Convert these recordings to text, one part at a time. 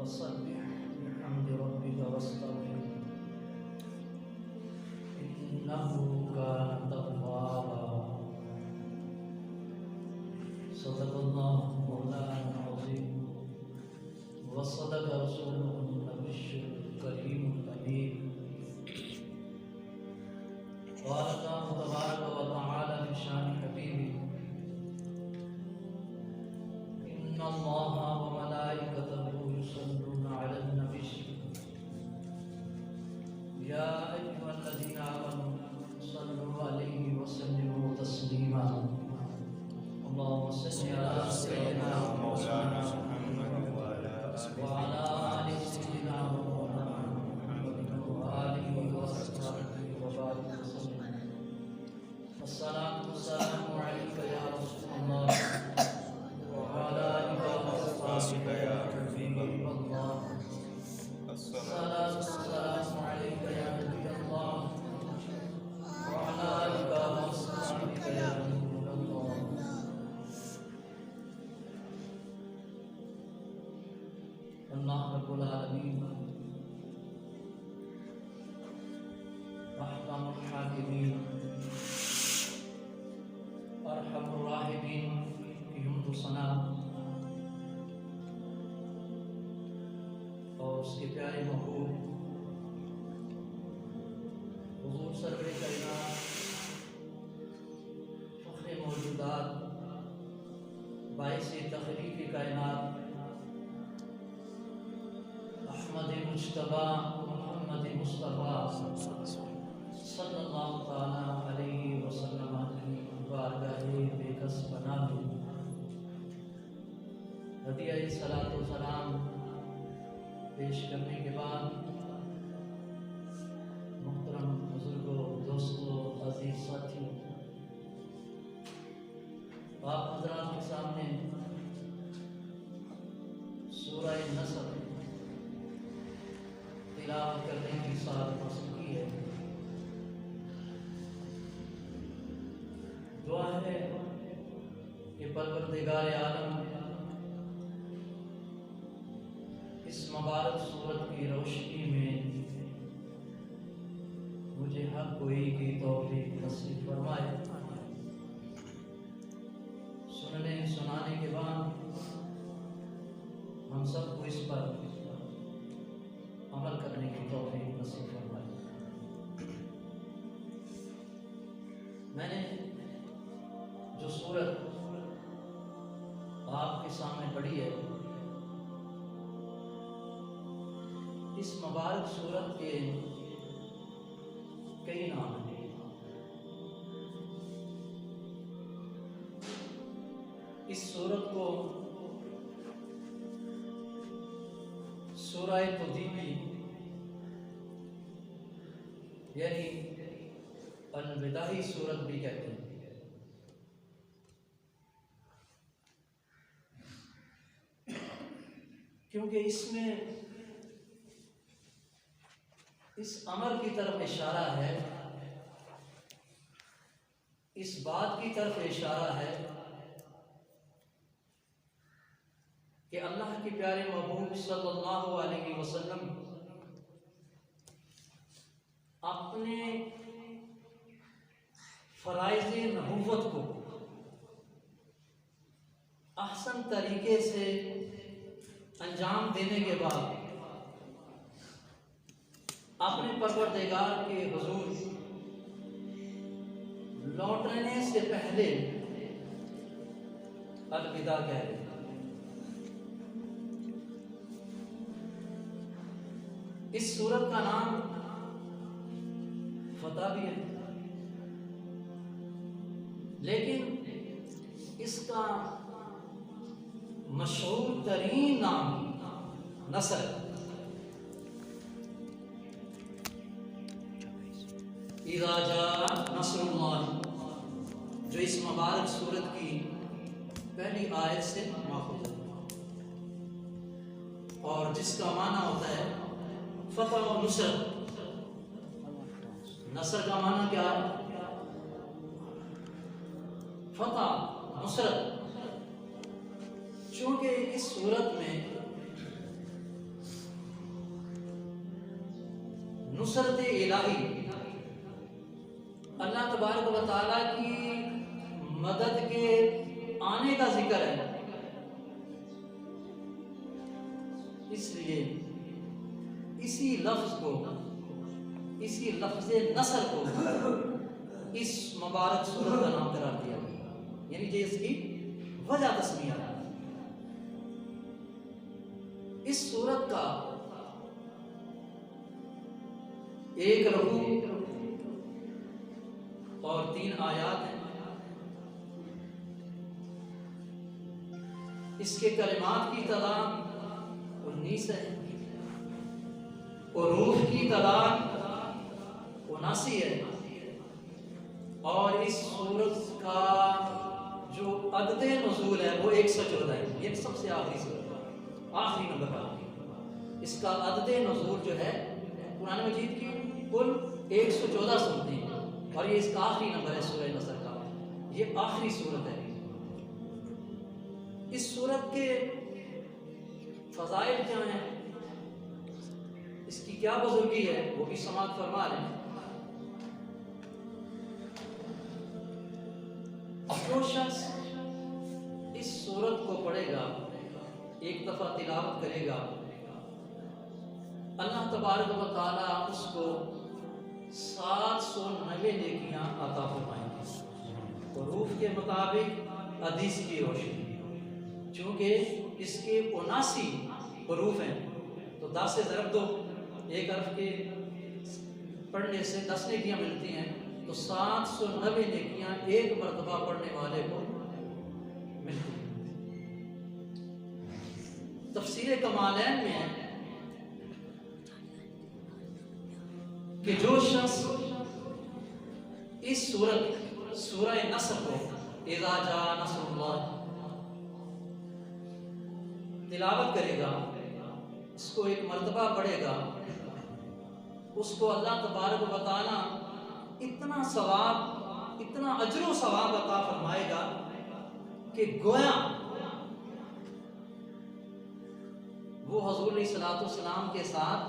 फसब्बिह बिहम्दि रब्बिका वस्तग़फिर इन्नहु काना तव्वाबा। सदक़ल्लाहु मौलाना अज़ीम व सदक़ रसूलुहुन नबिय्युल करीमुल अमीन। क़ाल अल्लाहु तबारक व तआला फी शानि हबीबी इन्नल्लाहा व मलाइकतहु युसल्लूना अलन नबी या अय्युहल्लज़ीना आमनू सल्लु अलैहि व सल्लिमू तस्लीमा। अल्लाहुम्मा सल्लि अला सय्यिदिना मौलाना मुहम्मद व अला आलि सय्यिदिना मौलाना मुहम्मद व आलिहि व अस्हाबिहि व बारिक वसल्लम। अस्सलातु वस्सलामु अलैका या रसूलल्लाह व अला आलिका व अस्हाबिका या हबीबल्लाह। अस्सलातु वस्सलामु अलैका या नबियल्लाह व अला आलिका व अस्हाबिका या नूरल्लाह। अल्लाह रब्बुल आलमीन अहकमुल हाकिमीन अरहमुर राहिमीन की हमदो सना और उसके प्यारे महबूब हुज़ूर सर्वे कायनात फ़ख्रे मौजूदात बाइसे तख़लीक़ कायनात अहमद मुज्तबा मोहम्मद मुस्तफ़ा सल्लल्लाहु तआला अलैहि वसल्लम की बारगाहे बेकस बना दो। हदिया सलातो सलाम पेश करने के बाद मुहतरम बुजुर्गों, दोस्तों, अजीज साथियों, आप हज़रात के सामने सूरह नसर तिलावत करने की साथ हासिल की है। दुआ है कि परवरदिगार आलम इस मुबारक सूरत की रोशनी में मुझे हर कोई की तौफीक नसीब फरमाए। सुनने सुनाने के बाद हम सबको इस पर अमल करने की तौफीक नसीब फरमाए। मैंने जो सूरत आपके सामने पढ़ी है, इस मुबारक सूरत के कई नाम हैं। इस सूरत को सूरह तुदीबी यानी अलविदाई सूरत भी कहते हैं। क्योंकि इसमें इस अमर की तरफ इशारा है, इस बात की तरफ इशारा है कि अल्लाह के प्यारे महबूब सल्लल्लाहु अलैहि वसल्लम अपने फराइज़ नबुव्वत को अहसन तरीके से अंजाम देने के बाद अपने परवरदिगार के हुजूर लौटने से पहले अलविदा कह रहे। इस सूरत का नाम फतह भी है, लेकिन इसका मशहूर तरीन नाम नसर। इज़ा जाअ नस्रुल्लाह, जो इस मुबारक सूरत की पहली आयत से माखूज़ है और जिसका माना होता है फतह व नुसरत। नसर का माना क्या है? फतह, नुसरत। चूँकि इस सूरत में नुसरत इलाही, अल्लाह तबारक व तआला की मदद के आने का जिक्र है। इसलिए इसी लफ्ज को, इसी लफ्ज़े नसर को इस मुबारक सूरत का नाम करार दिया गया, यानी जो इसकी वजह तस्मीया है। इस सूरत का एक रकू और 3 आयात हैं। इसके कलिमात की तादाद 19 है और रूह की तादाद 79 है। और इस सूरत का जो अददे नुज़ूल है वो 114 है। ये सबसे आखिरी सूरत है, आखिरी नंबर का। इसका अददे नुज़ूल जो है कुरान मजीद की कुल 114 सूरतें हैं और ये इसका आखिरी नंबर है सूरह नसर का। ये आखिरी सूरत है। इस सूरत के फ़ज़ाइल क्या हैं, इसकी क्या बुजुर्गी है, वो भी समाअत फरमा रहे हैं। जो शख्स इस सूरत को पढ़ेगा, एक दफ़ा तिलावत करेगा, अल्लाह तबारक व तआला उसको 790 नेकियां अता फरमाएंगे। और रूह के मुताबिक हदीस की रोशनी, चूँकि इसके 79 हरूफ हैं तो 10 से ज़रब दो, एक हर्फ के पढ़ने से 10 नेकियां मिलती हैं, तो 790 नेकियां एक मरतबा पढ़ने वाले को मिलती हैं। तफसीर कमालैन में है कि जो शख्स इस सूरत सूरह नसर को इज़ा जा नसरुल्लाह तिलावत करेगा, इसको एक मरतबा पढ़ेगा, उसको अल्लाह तबारक व तआला इतना सवाब, इतना अजर व सवाब अता फरमाएगा कि गोया वो हुज़ूर अलैहिस्सलाम के साथ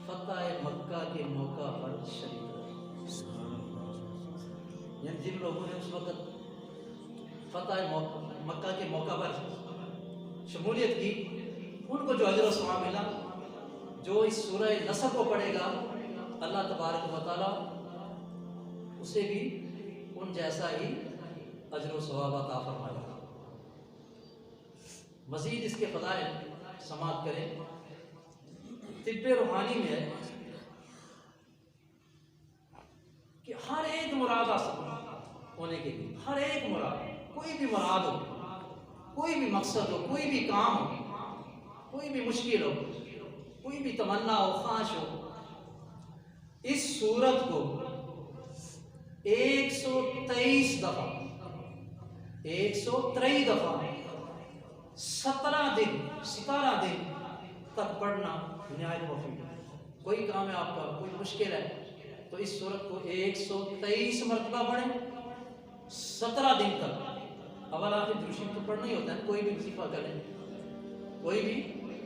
फतह मक्का के मौका पर शरीक, यानी जिन लोगों ने उस वक़्त फतह मक्का के मौका पर शमूलियत की, उनको जो अजर व सवाब मिला, जो इस सूरह नसर को पढ़ेगा अल्लाह तबारक व तआला उसे भी उन जैसा ही अजर व सवाब अता फरमाएगा। मज़ीद इसके फ़ज़ाइल समाअत करें। तिब्बे रूहानी में है कि हर एक मुराद हासिल होने के लिए, हर एक मुराद, कोई भी मुराद हो, कोई भी मकसद हो, कोई भी काम हो, कोई भी मुश्किल हो, कोई भी तमन्ना हो, ख्वाहिश हो, इस सूरत को 123 दफा 17 दिन तक पढ़ना निहायत मुफीद है। कोई काम है आपका, कोई मुश्किल है, तो इस सूरत को 123 मरतबा पढ़ें 17 दिन तक। अवल आखिर दुरूद तो पढ़ना ही होता है। कोई भी वजीफा करें, कोई भी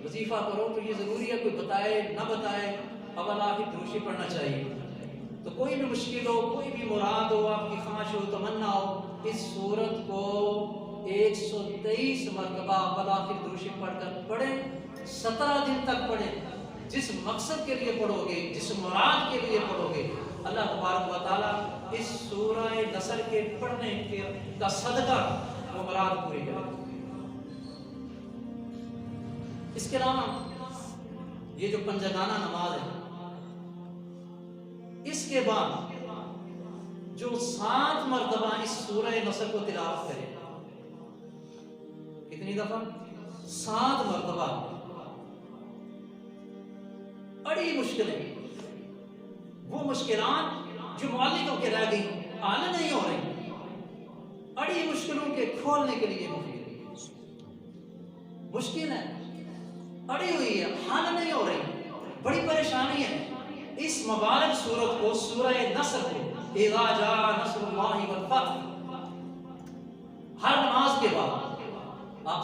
वजीफा करो तो ये ज़रूरी है, कोई बताए ना बताए, अवल आखिर दुरूद पढ़ना चाहिए। तो कोई भी मुश्किल हो, कोई भी मुराद हो, आपकी ख्वाहिश हो, तमन्ना हो, इस सूरत को 123 मरतबा अवल आखिर दुरूद पढ़कर पढ़ें, 17 दिन तक पढ़ें। जिस मकसद के लिए पढ़ोगे, जिस मुराद के लिए पढ़ोगे, अल्लाह तबारक व तआला इस सूरह नसर के पढ़ने के का सदका वो मुराद पूरी करेगा। इसके अलावा ये जो पंजगाना नमाज है, इसके बाद जो 7 मरतबा इस सूरह नसर को तिलावत करे, कितनी दफा? 7 मरतबा। बड़ी मुश्किलें, वो मुश्किलात जो मुअल्लिफ़ों के रह गई, आला नहीं हो रही, बड़ी मुश्किलों के खोलने के लिए मुश्किल है, अड़ी हुई है, हाल नहीं हो रही, बड़ी परेशानी है। इस मुबारक सूरत को, सूरह नसर को, इज़ा जा नसरुल्लाहि वल फतह, हर नमाज के बाद आप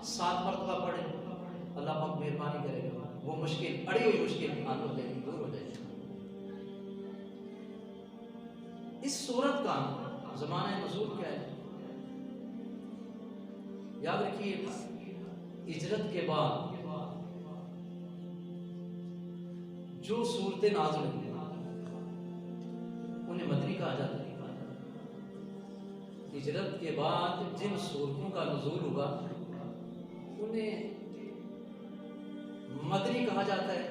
7 मरतबा पढ़ें, अल्लाह पाक मेहरबानी करेगा। वो मुश्किल, अड़ी हुई मुश्किल हाथों से दूर हो जाएगी। इस सूरत का ज़माना नुज़ूल क्या है? याद रखिए, हिजरत के बाद जो सूरतें नाज़िल हुई उन्हें मदनी कहा जाता है। हिजरत के बाद जिन सूरतों का नुज़ूल हुआ उन्हें मदनी कहा जाता है।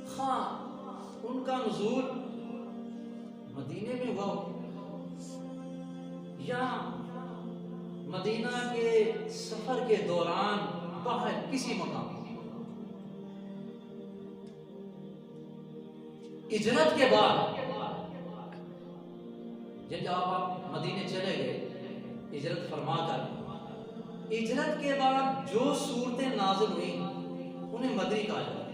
हाँ, उनका नुज़ूल मदीने में हुआ या मदीना के सफर के दौरान बाहर किसी मकाम। हिजरत के बाद जब आप मदीने चले गए हिजरत फरमाकर, हिजरत के बाद जो सूरतें नाज़िल हुई उन्हें मदनी कहा जाता है।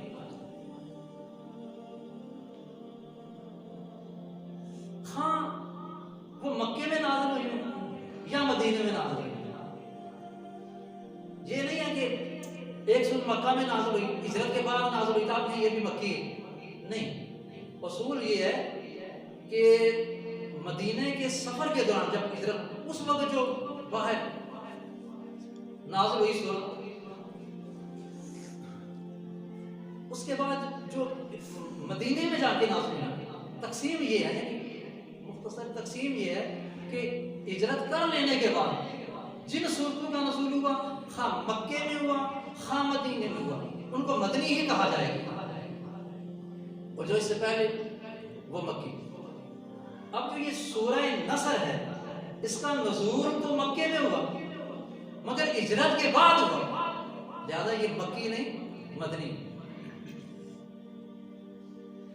हाँ, वो मक्के में नाज़िल हुई या मदीने में नाज़िल हुई। ये नहीं है कि एक सूरत मक्का में नाज़िल हुई, हिजरत के बाद नाज़िल हुई, तो आपने ये भी मक्की नहीं। उसूल ये है कि मदीने के सफर के दौरान जब हिजरत, उस वक्त जो बाहर नाज़िल हुई सूरत, उसके बाद जो मदीने में जाके नाज़िल हुई। तकसीम ये है, मुख्तसर तकसीम ये है कि हिजरत कर लेने के बाद जिन सूरतों का नुज़ूल हुआ, खा मक्के में हुआ खा मदीने में हुआ, उनको मदनी ही कहा जाएगा, और जो इससे पहले वो मक्की। अब जो ये सूरह नसर है, इसका नुज़ूल तो मक्के में हुआ मगर हिजरत के बाद हुआ, ज्यादा ये मक्की नहीं मदनी।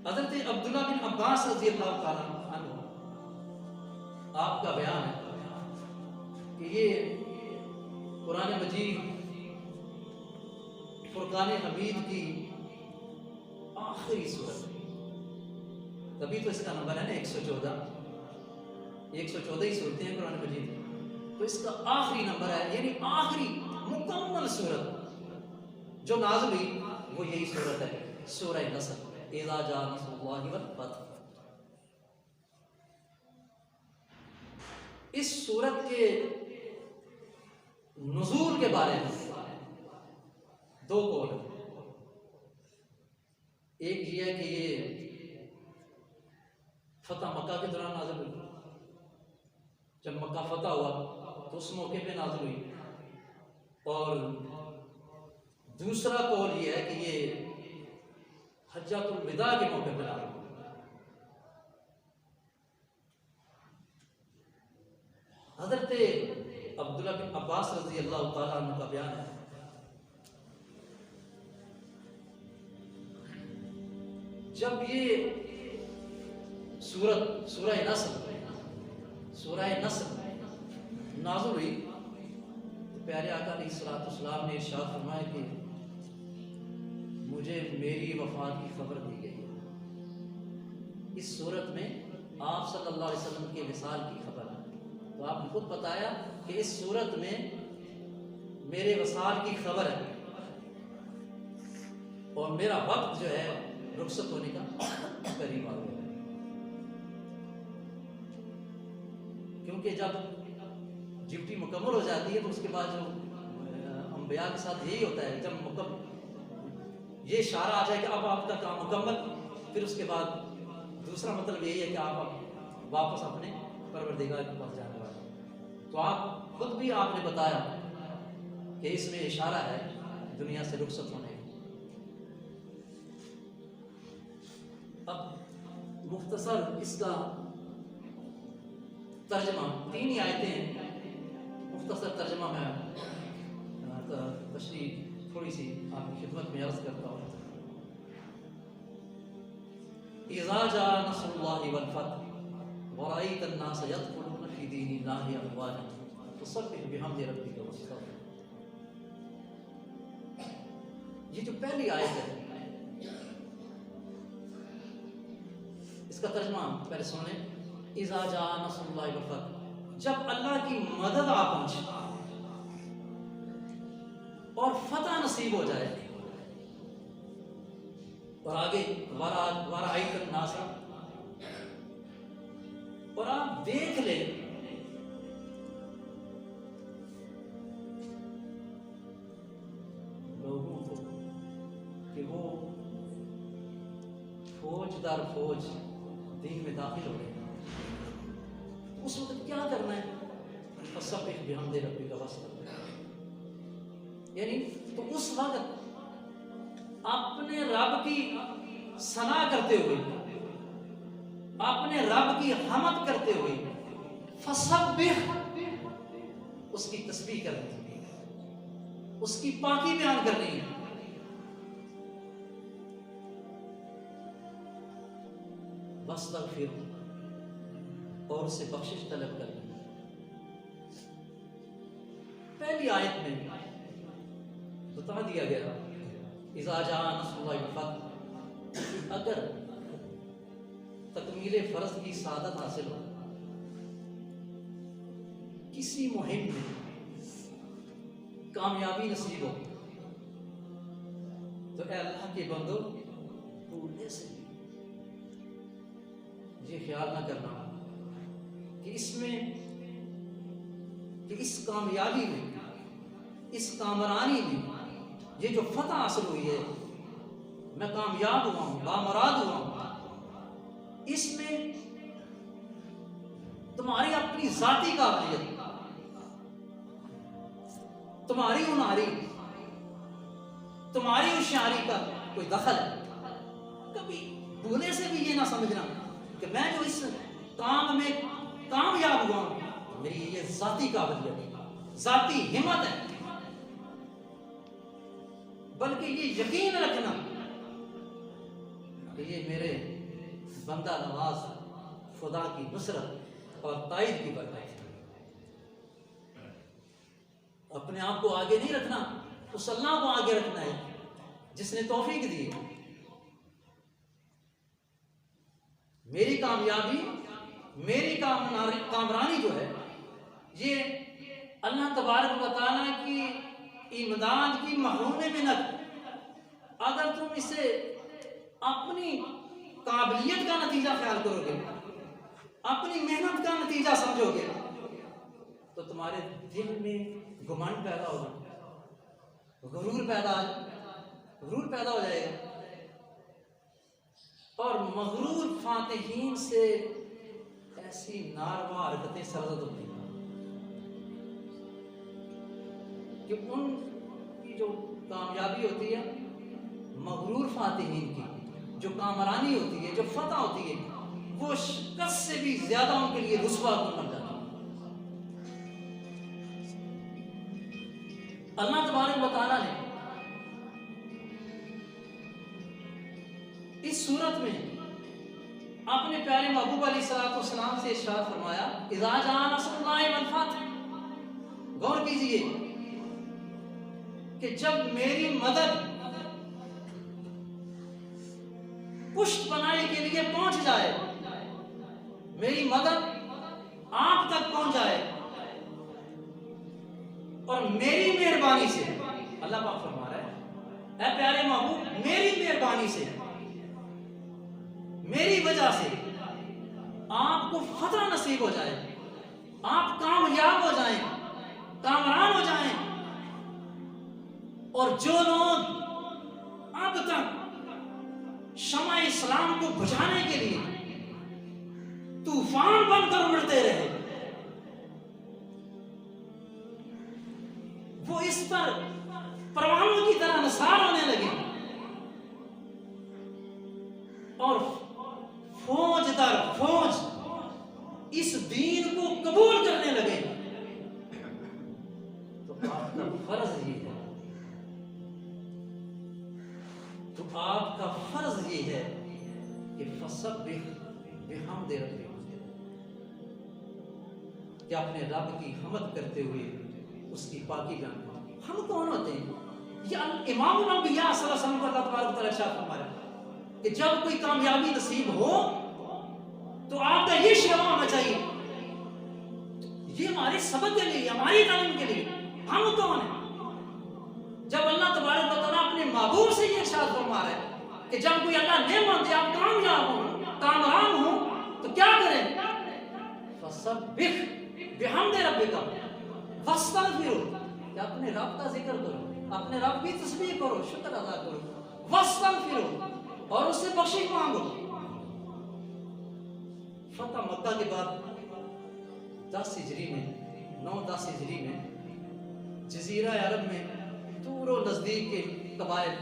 हज़रत अब्दुल्ला बिन अब्बास रज़ियल्लाहु ताला अन्हु, आपका बयान है कि ये कुरान मजीद फुरकान हमीद की आखिरी सूरत है, तभी तो इसका नंबर है ना 114। 114 ही सूरतें हैं कुरान मजीद, तो इसका आखिरी नंबर है, यानी आखिरी मुकम्मल सूरत जो नाज़िल हुई वो यही सूरत है, सूरह नसर। इज़ा जा नसरुल्लाहि वल फतह। इस सूरत के नुज़ूल के बारे में दो कौल है। एक ये है कि ये फतह मक्का के दौरान नाज़िल हुई, जब मक्का फतह हुआ तो उस मौके पे नाज़िल हुई, और दूसरा कौल ये है कि ये हज्जतुल विदा के मौके पर नाज़िल हुई। हज़रत अब्दुल्ला बिन अब्बास रज़ियल्लाहु ताला अन्हु का बयान है, जब ये सूरत सूरह नस्र नाज़िल हुई तो प्यारे आका अलैहिस्सलाम ने इरशाद फरमाया कि मुझे मेरी वफ़ात की खबर दी गई है। इस सूरत में आप सल्लल्लाहु अलैहि वसल्लम के विसाल की खबर है। तो आपने खुद बताया कि इस सूरत में मेरे विसाल की खबर है और मेरा वक्त जो है रुखसत होने का करीब आ गया, क्योंकि जब ड्यूटी मुकम्मल हो जाती है तो उसके बाद जो अंबिया के साथ यही होता है, जब ये इशारा आ जाए कि अब आपका काम मुकम्मल, फिर उसके बाद दूसरा मतलब यही है कि आप वापस अपने परवरदिगार के पास जाने वाले। तो आप खुद भी आपने बताया कि इसमें इशारा है दुनिया से रुखसत होने। अब मुख्तसर इसका तर्जमा, 3 ही आयतें हैं, मुख्तसर तर्जमा में तशरीह थोड़ी सी आपकी खिदमत में अर्ज करता हूँ। इज़ा जा नस्रुल्लाहि वल फतह व रअयत अन्नास यदखुलूना फी दीनिल्लाहि अफ़वाजा फसब्बिह बिहम्दि रब्बिका वस्तग़फिर। ये जो पहली आयत है इसका तर्जमा पहले सुन लें। इज़ा जा नस्रुल्लाहि वल फतह, जब अल्लाह की मदद आ पहुंचे और फतह नसीब हो जाए, और आगे दोबारा आयतन नासा, और आप देख ले लोगों को कि वो फौज दर फौज दीन में दाखिल हो गए। उस वक्त क्या करना है? सब एक बिहम दे रबी का वस्ता, यानी तो उस वक्त अपने रब की सना करते हुए, अपने रब की हमद करते हुए फसब्बिह, उसकी तस्बीह करनी है, उसकी पाकी बयान करनी है। वस्तगफिर, और उससे बख्शिश तलब करनी। पहली आयत में बता दिया गया इज़ा जाअ नस्रुल्लाहि वल फतह, अगर तकमील फर्ज की सादत हासिल हो, किसी मुहिम में कामयाबी नसीब हो, तो ऐ अल्लाह के बंदो भूलने से ये ख्याल ना करना कि इस कामयाबी में, इस कामरानी में, ये जो फतह हासिल हुई है, मैं कामयाब हुआ हूं, बामुराद हुआ हूं, इसमें तुम्हारी अपनी जाती काबिलियत, तुम्हारी उनारी, तुम्हारी होशियारी का कोई दखल है। कभी भूले से भी ये ना समझना कि मैं जो इस काम में कामयाब हुआ हूं, मेरी ये जाती काबिलियत, जाती हिम्मत है, बल्कि ये यकीन रखना कि ये मेरे बंदा नवाज खुदा की नुसरत और ताईद की बरकत है। अपने आप को आगे नहीं रखना, उस अल्लाह को आगे रखना है जिसने तौफीक दी। मेरी कामयाबी, मेरी कामरानी जो है, ये अल्लाह तबारक व तआला की इमदाद की महरूम मिन्नत। अगर तुम इसे अपनी काबिलियत का नतीजा ख्याल करोगे, अपनी मेहनत का नतीजा समझोगे, तो तुम्हारे दिल में घमंड पैदा होगा, गुरूर पैदा हो जाएगा। और मगरूर फातिहीन से ऐसी नारवा हरकतें सरजद होती हैं कि उनकी जो कामयाबी होती है, मगरूर फातिहीन की जो कामरानी होती है, जो फतह होती है, वो शिकस्त से भी ज्यादा उनके लिए रुस्वा बन जाती है। अल्लाह तबारक व तआला ने इस सूरत में अपने प्यारे महबूब अलैहिस्सलाम से इरशाद फरमाया, इज़ा जाअ नस्रुल्लाहि वल फतह। गौर कीजिए कि जब मेरी मदद पुष्ट बनाने के लिए पहुंच जाए, मेरी मदद आप तक पहुंच जाए, और मेरी मेहरबानी से, अल्लाह पाक फरमा रहा है, ऐ प्यारे महबूब, मेरी मेहरबानी से, मेरी वजह से आपको फतह नसीब हो जाए, आप कामयाब हो जाएं, कामरान हो जाएं, और जो लोग अब तक शमा इस्लाम को बुझाने के लिए तूफान बनकर उड़ते रहे, वो इस पर परवानों की तरह निसार होने लगे, और फौज दर फौज इस दीन को कबूल करने लगे। तो आपका फर्ज ये है, आपका फर्ज ये है कि फसब्बिह बिहम्दि रब्बिक, कि अपने रब की हमद करते हुए उसकी पाकी बयान करो। हम कौन होते हैं? ये इमामुल अंबिया सल्लल्लाहु अलैहि वसल्लम को अल्लाह तबारक व तआला इरशाद फरमा रहा है कि जब कोई कामयाबी नसीब हो तो आपका ये शेवा होना चाहिए, ये हमारे सबक के लिए, हमारी तालीम के लिए। हम कौन है? जब अल्लाह तबारक व तआला अपने महबूब से ये इरशाद फरमा रहा है कि जब कोई अल्लाह नेमत दे, आप कामयाब हो, कामरान हो, तो क्या करें? फसब्बिह बिहम्दि रब्बिका वस्तगफिरु, अपने रब का जिक्र करो, अपने रब की तस्बीह करो, शुक्र अदा करो, वस्तगफिरु, और उससे बख्शिश मांगो। फतह मक्का के बाद 10 हिजरी में, 9-10 हिजरी में जजीरा अरब में दूर और नजदीक के कबाइल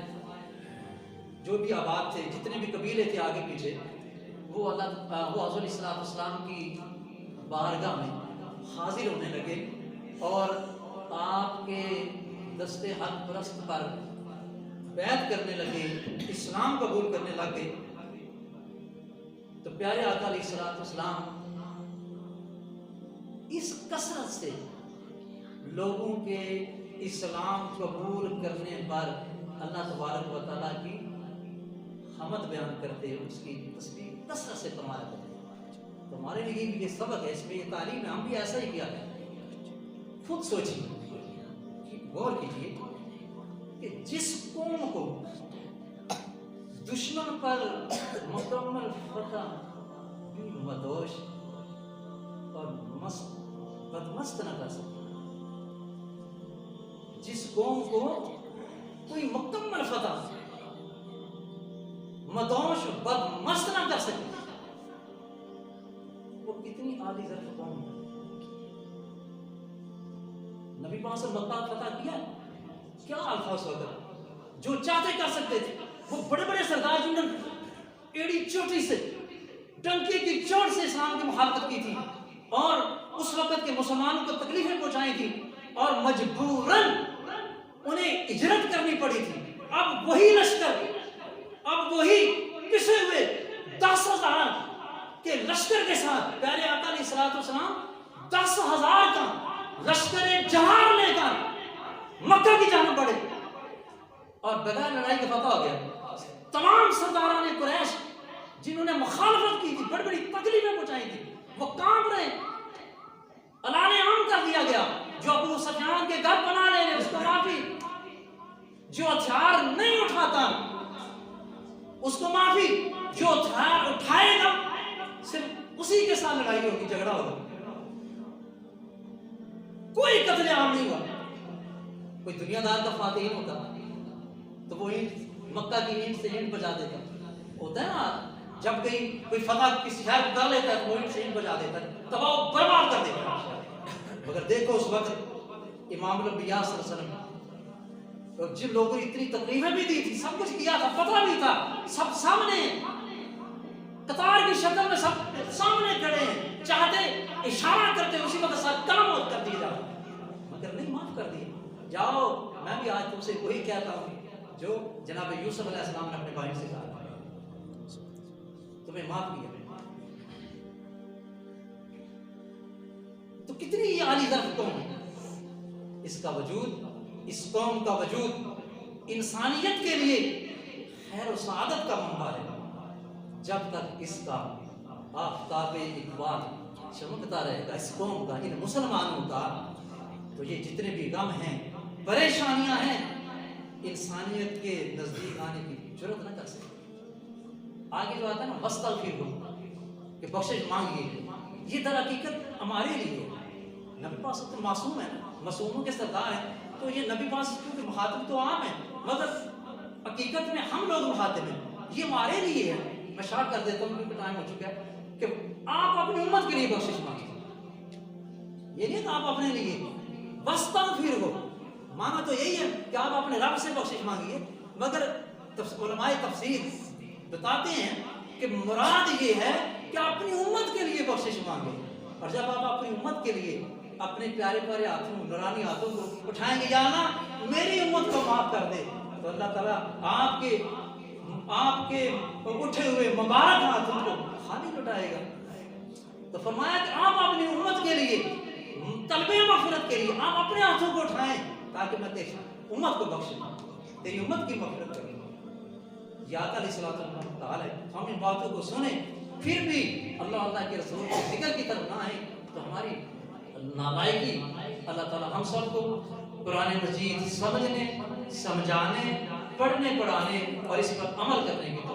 जो भी आबाद थे, जितने भी कबीले थे आगे पीछे, वो हज़रत इस्लाम की बारगाह में हाजिर होने लगे और आपके दस्ते हक परस्त पर बैत करने लगे, इस्लाम कबूल करने लगे। तो प्यारे आका अलैहिस्सलाम इस कसरत से लोगों के इस्लाम कबूल करने पर अल्लाह तबारक व तआला की हमद बयान करते, उसकी तस्बीह कसरत से फरमाया करते। तो हमारे लिए भी ये सबक है, इसमें ये तालीम है, हम भी ऐसा ही किया है। खुद सोचिए, गौर कीजिए कि जिस कौम को दुश्मन पर मुकम्मल फतह, मदोश और बदमस्त न कर सके, जिस कौम को कोई मुकम्मल फतह, मदोश, बदमस्त न कर सके, वो कितनी आली ज़र्फ़ कौम है। नबी पाक से मक्का फतह किया, क्या अल्फाज होगा, जो चाहते कर सकते थे। वो बड़े बड़े सरदार जिन्होंने एड़ी चोटी से, डंके की चोट से इस्लाम की मुखालफत की थी और उस वक्त के मुसलमानों को तकलीफें पहुंचाई थी और मजबूरन उन्हें हिजरत करनी पड़ी थी। अब वही लश्कर, अब वही पिसे हुए 10,000 के लश्कर के साथ प्यारे आका अलैहिस्सलाम 10,000 का लश्कर जहार लेकर मक्का की जानिब बढ़े और बगैर लड़ाई का फतह हो गया। तमाम सरदारान ने कुरैश जिन्होंने मुखालफत की थी, बड़ी बड़ी तकलीफें पहुंचाई थी, वो कांप रहे। ऐलान आम कर दिया गया, जो अबू सुफियान के घर बना ले उसको माफी, जो हथियार नहीं उठाता उसको माफी, जो हथियार उठाएगा सिर्फ उसी के साथ लड़ाई होगी, झगड़ा होगा। कोई कत्ले आम नहीं हुआ। कोई दुनियादार का फातिह होता तो वो मक्का की ईंट से ईंट बजा देता। होता है ना, जब कोई फतह किसी शहर को कर लेता है तो वो ईंट से ईंट बजा देता है, तबाह बर्बाद कर देता है। मगर देखो उस वक्त इमाम अल-अंबिया सल्लल्लाहु अलैहि वसल्लम तो जिन लोगों ने इतनी तकलीफें भी दी थी, सब कुछ किया था, पता भी था, सब सामने कतार की शक्ल में सब सामने खड़े हैं, चाहते इशारा करते उसी वक्त सर कलम कर दिए जाओ, मगर नहीं, माफ कर दिए। जाओ, मैं भी आज तुमसे वही कहता हूँ जो जनाब यूसुफ अलैहिस्सलाम ने अपने भाई से कहा, तुम्हें माफ किया। तो कितनी आली दर्द कौम है, इसका वजूद, इस कौम का वजूद इंसानियत के लिए खैर और सआदत का मंबा है। जब तक इसका आफ़ताब इक़बाल चमकता रहेगा इस कौम का, इन मुसलमानों का, तो ये जितने भी गम हैं, परेशानियां हैं, इंसानियत के नजदीक आने की जरूरत न कर सके। आगे जो आता है ना, वस्तगफिर कि बख्शिश मांगिए, ये दर हकीकत हमारे लिए नबी पास तो मासूम है ना, मासूमों के सरदार हैं, तो ये नबी पास क्योंकि मुखातिब तो आम है, मगर हकीकत में हम लोग मुखातिब हैं, ये हमारे लिए है। मैं शार्ट कर देता हूँ क्योंकि टाइम हो चुका है कि आप अपनी उम्मत के लिए बख्शिश मांगिए। ये नहीं कि आप अपने लिए, वस्तगफिर हो माना तो यही है कि आप अपने रब से बख्शिश मांगिए, मगर उलमाए तफसीर बताते हैं कि मुराद ये है कि अपनी उम्मत के लिए बख्शिश मांगे। और जब आप अपनी उम्मत के लिए अपने प्यारे प्यारे हाथों, नूरानी हाथों को उठाएंगे, या अल्लाह मेरी उम्मत को माफ कर दे, तो अल्लाह ताला आपके उठे हुए मुबारक हाथों को खाली लौटाएगा। तो फरमाया कि आप अपनी उम्मत के लिए, तलबे मग़फ़िरत के लिए आप अपने हाथों को उठाएं ताकि मैं तेरी उम्मत को बख्शूं, तेरी उम्मत की मग़फ़िरत करूं। या ताला हम इन बातों को सुने, फिर भी अल्लाह अल्लाह के रसूल के जिक्र की तरफ ना आए तो हमारी नालायकी। अल्लाह ताला हम सबको कुरान मजीद समझने, समझाने, पढ़ने पढ़ाने और इस पर अमल करने की